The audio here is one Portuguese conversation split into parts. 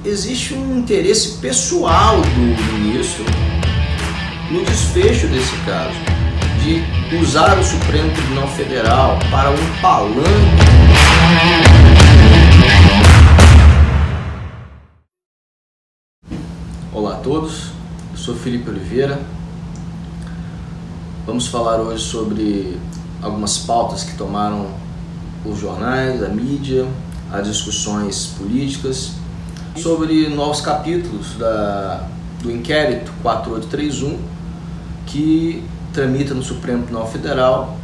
existe um interesse pessoal do ministro no desfecho desse caso, de usar o Supremo Tribunal Federal para um palanque. Olá a todos, eu sou Felipe Oliveira. Vamos falar hoje sobre algumas pautas que tomaram os jornais, a mídia, as discussões políticas, sobre novos capítulos do inquérito 4831, que tramita no Supremo Tribunal Federal,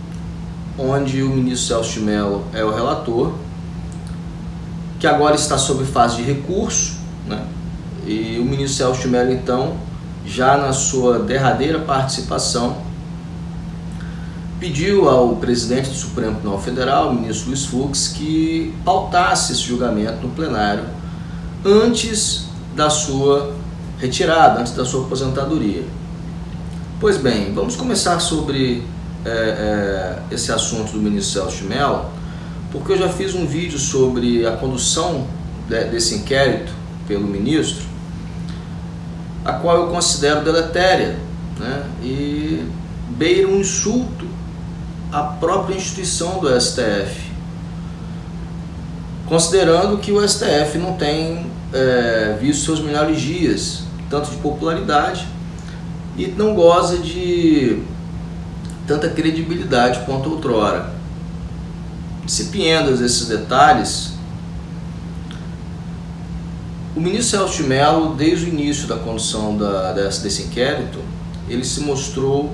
onde o ministro Celso de Mello é o relator, que agora está sob fase de recurso, né? E o ministro Celso de Mello, então, já na sua derradeira participação, pediu ao presidente do Supremo Tribunal Federal, o ministro Luiz Fux, que pautasse esse julgamento no plenário antes da sua retirada, antes da sua aposentadoria. Pois bem, vamos começar sobre esse assunto do ministro Celso de Mello, porque eu já fiz um vídeo sobre a condução desse inquérito pelo ministro, a qual eu considero deletéria, né? E beira um insulto à própria instituição do STF, considerando que o STF não tem visto seus melhores dias, tanto de popularidade, e não goza de tanta credibilidade quanto outrora. Cipiendas esses detalhes, o ministro Celso de Mello, desde o início da condução desse inquérito, ele se mostrou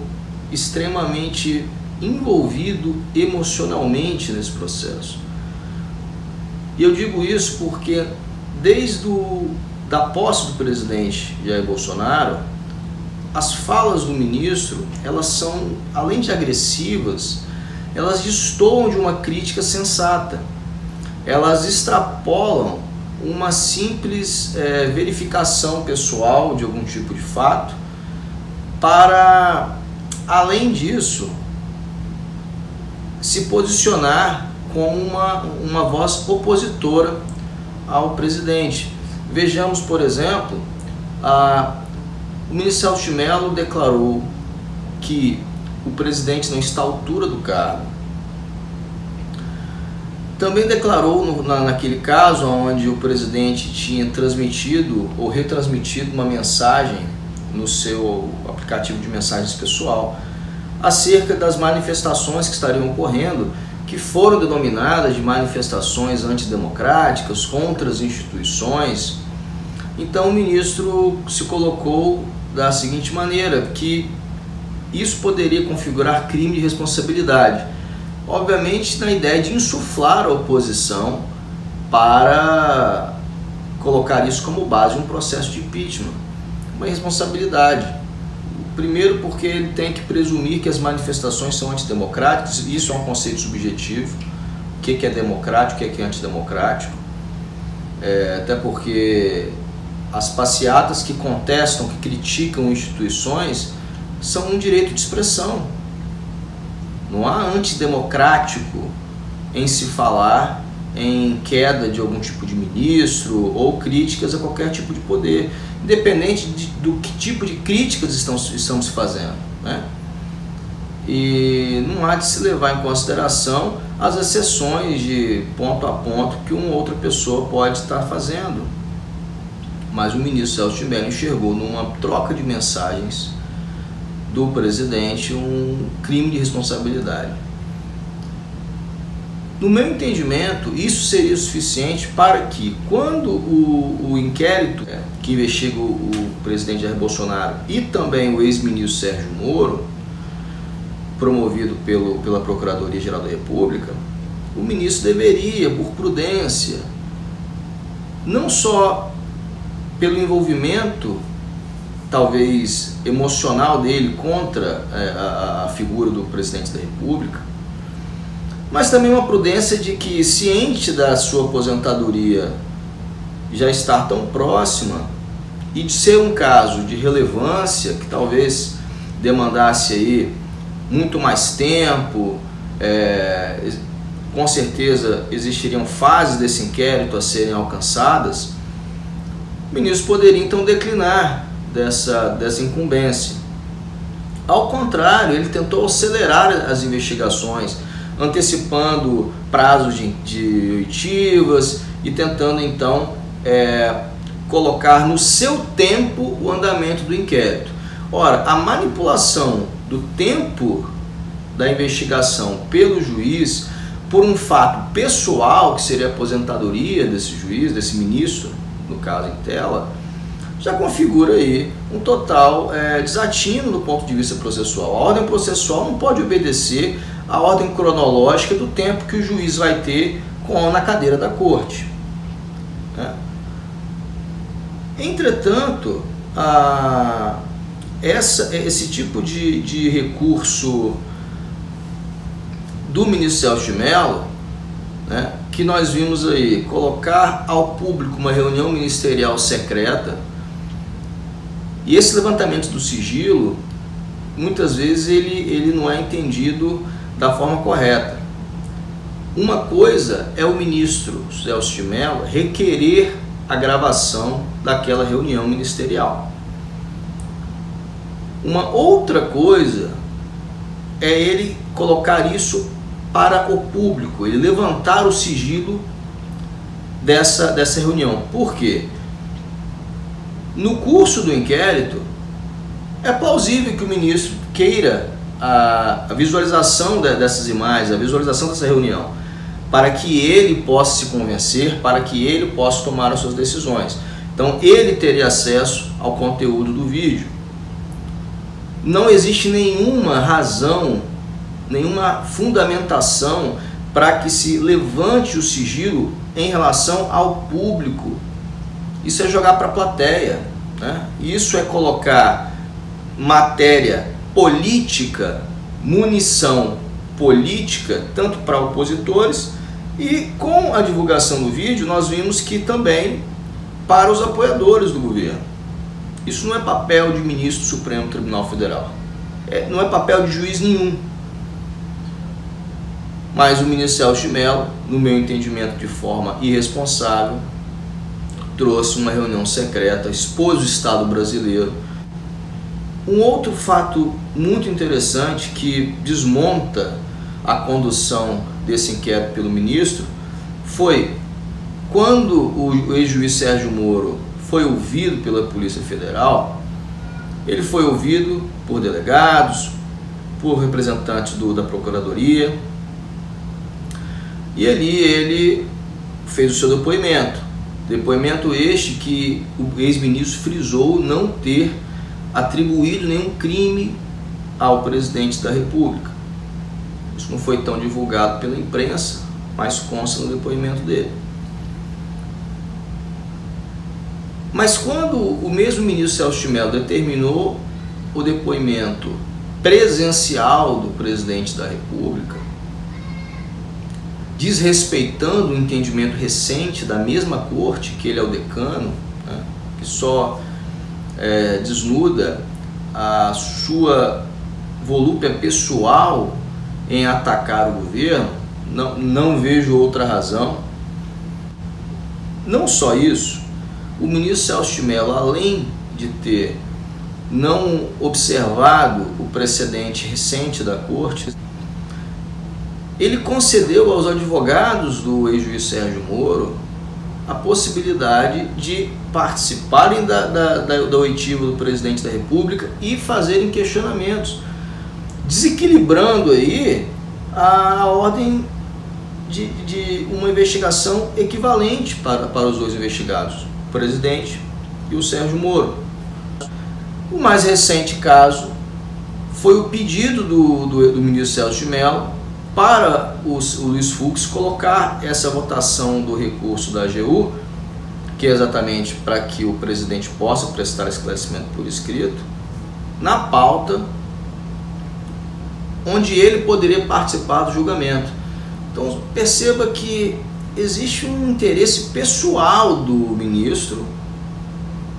extremamente envolvido emocionalmente nesse processo. E eu digo isso porque desde da posse do presidente Jair Bolsonaro, as falas do ministro, elas são, além de agressivas, elas destoam de uma crítica sensata. Elas extrapolam uma simples verificação pessoal de algum tipo de fato para, além disso, se posicionar como uma voz opositora ao presidente. Vejamos, por exemplo, o ministro Celso de Mello declarou que o presidente não está à altura do cargo. Também declarou naquele caso onde o presidente tinha transmitido ou retransmitido uma mensagem no seu aplicativo de mensagens pessoal acerca das manifestações que estariam ocorrendo, que foram denominadas de manifestações antidemocráticas contra as instituições. Então o ministro se colocou da seguinte maneira, que isso poderia configurar crime de responsabilidade, obviamente na ideia de insuflar a oposição para colocar isso como base de um processo de impeachment, uma responsabilidade. Primeiro porque ele tem que presumir que as manifestações são antidemocráticas, isso é um conceito subjetivo, o que é democrático, o que é antidemocrático, até porque as passeatas que contestam, que criticam instituições, são um direito de expressão. Não há antidemocrático em se falar em queda de algum tipo de ministro ou críticas a qualquer tipo de poder, independente do que tipo de críticas estamos fazendo, né? E não há de se levar em consideração as exceções de ponto a ponto que uma outra pessoa pode estar fazendo. Mas o ministro Celso de Mello enxergou numa troca de mensagens do presidente um crime de responsabilidade. No meu entendimento, isso seria suficiente para que, quando o inquérito que investiga o presidente Jair Bolsonaro e também o ex-ministro Sérgio Moro, promovido pela Procuradoria-Geral da República, o ministro deveria, por prudência, não só pelo envolvimento, talvez emocional dele contra a figura do presidente da República, mas também uma prudência de que, ciente da sua aposentadoria já estar tão próxima e de ser um caso de relevância que talvez demandasse aí muito mais tempo, com certeza existiriam fases desse inquérito a serem alcançadas, ministro poderia então declinar dessa incumbência. Ao contrário, ele tentou acelerar as investigações, antecipando prazos de oitivas e tentando então colocar no seu tempo o andamento do inquérito. Ora, a manipulação do tempo da investigação pelo juiz por um fato pessoal, que seria a aposentadoria desse juiz, desse ministro, no caso em tela, já configura aí um total desatino do ponto de vista processual. A ordem processual não pode obedecer à ordem cronológica do tempo que o juiz vai ter na cadeira da corte. Entretanto, esse tipo de recurso do ministro Celso de Mello, que nós vimos aí, colocar ao público uma reunião ministerial secreta, e esse levantamento do sigilo, muitas vezes ele não é entendido da forma correta. Uma coisa é o ministro Celso de Mello requerer a gravação daquela reunião ministerial. Uma outra coisa é ele colocar isso para o público, ele levantar o sigilo dessa reunião. Por quê? No curso do inquérito, é plausível que o ministro queira a visualização dessas imagens, a visualização dessa reunião, para que ele possa se convencer, para que ele possa tomar as suas decisões. Então, ele teria acesso ao conteúdo do vídeo. Não existe nenhuma razão, nenhuma fundamentação para que se levante o sigilo em relação ao público. Isso é jogar para a plateia, Isso é colocar matéria política, munição política, tanto para opositores, e com a divulgação do vídeo nós vimos que também para os apoiadores do governo. Isso não é papel de ministro do Supremo Tribunal Federal, não é papel de juiz nenhum. Mas o ministro Celso de Mello, no meu entendimento de forma irresponsável, trouxe uma reunião secreta, expôs o Estado brasileiro. Um outro fato muito interessante que desmonta a condução desse inquérito pelo ministro foi quando o ex-juiz Sérgio Moro foi ouvido pela Polícia Federal. Ele foi ouvido por delegados, por representantes da Procuradoria, e ali ele fez o seu depoimento. Depoimento este que o ex-ministro frisou não ter atribuído nenhum crime ao presidente da República. Isso não foi tão divulgado pela imprensa, mas consta no depoimento dele. Mas quando o mesmo ministro Celso de Mello determinou o depoimento presencial do presidente da República, desrespeitando o entendimento recente da mesma corte, que ele é o decano, que só desnuda a sua volúpia pessoal em atacar o governo, não vejo outra razão. Não só isso, o ministro Celso de Mello, além de ter não observado o precedente recente da corte, ele concedeu aos advogados do ex-juiz Sérgio Moro a possibilidade de participarem da oitiva do presidente da República e fazerem questionamentos, desequilibrando aí a ordem de uma investigação equivalente para os dois investigados, o presidente e o Sérgio Moro. O mais recente caso foi o pedido do ministro Celso de Mello para o Luiz Fux colocar essa votação do recurso da AGU, que é exatamente para que o presidente possa prestar esclarecimento por escrito, na pauta onde ele poderia participar do julgamento. Então perceba que existe um interesse pessoal do ministro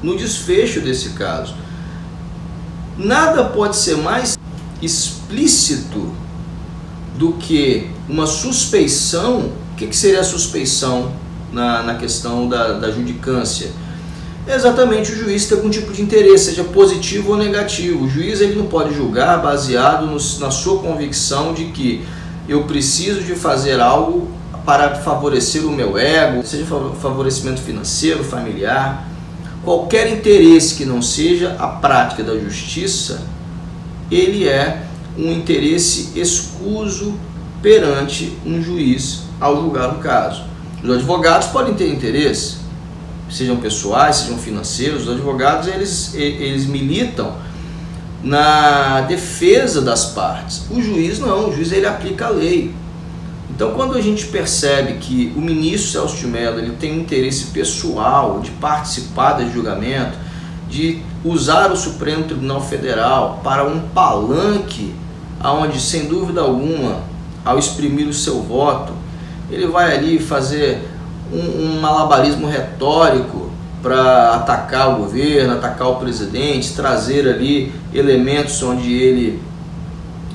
no desfecho desse caso. Nada pode ser mais explícito do que uma suspeição. O que seria a suspeição na questão da judicância? Exatamente, o juiz tem algum tipo de interesse, seja positivo ou negativo. O juiz ele não pode julgar baseado na sua convicção de que eu preciso de fazer algo para favorecer o meu ego, seja favorecimento financeiro, familiar. Qualquer interesse que não seja a prática da justiça, ele é um interesse escuso perante um juiz ao julgar o caso. Os advogados podem ter interesse, sejam pessoais, sejam financeiros. Os advogados eles militam na defesa das partes. O juiz não, o juiz ele aplica a lei. Então, quando a gente percebe que o ministro Celso de Mello ele tem um interesse pessoal de participar desse julgamento, de usar o Supremo Tribunal Federal para um palanque, onde, sem dúvida alguma, ao exprimir o seu voto, ele vai ali fazer um malabarismo retórico para atacar o governo, atacar o presidente, trazer ali elementos onde ele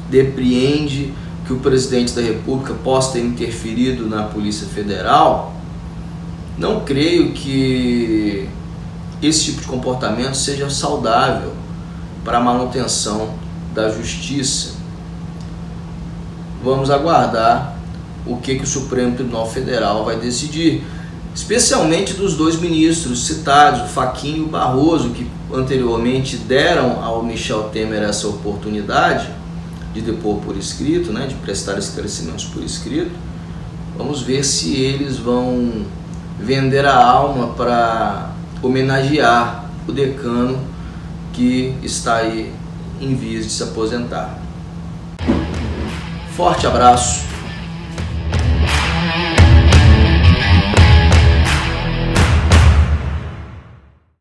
depreende que o presidente da República possa ter interferido na Polícia Federal. Não creio que esse tipo de comportamento seja saudável para a manutenção da justiça. Vamos aguardar o que o Supremo Tribunal Federal vai decidir, especialmente dos dois ministros citados, o Fachin e o Barroso, que anteriormente deram ao Michel Temer essa oportunidade de depor por escrito, de prestar esclarecimentos por escrito. Vamos ver se eles vão vender a alma para homenagear o decano que está aí em vias de se aposentar. Forte abraço.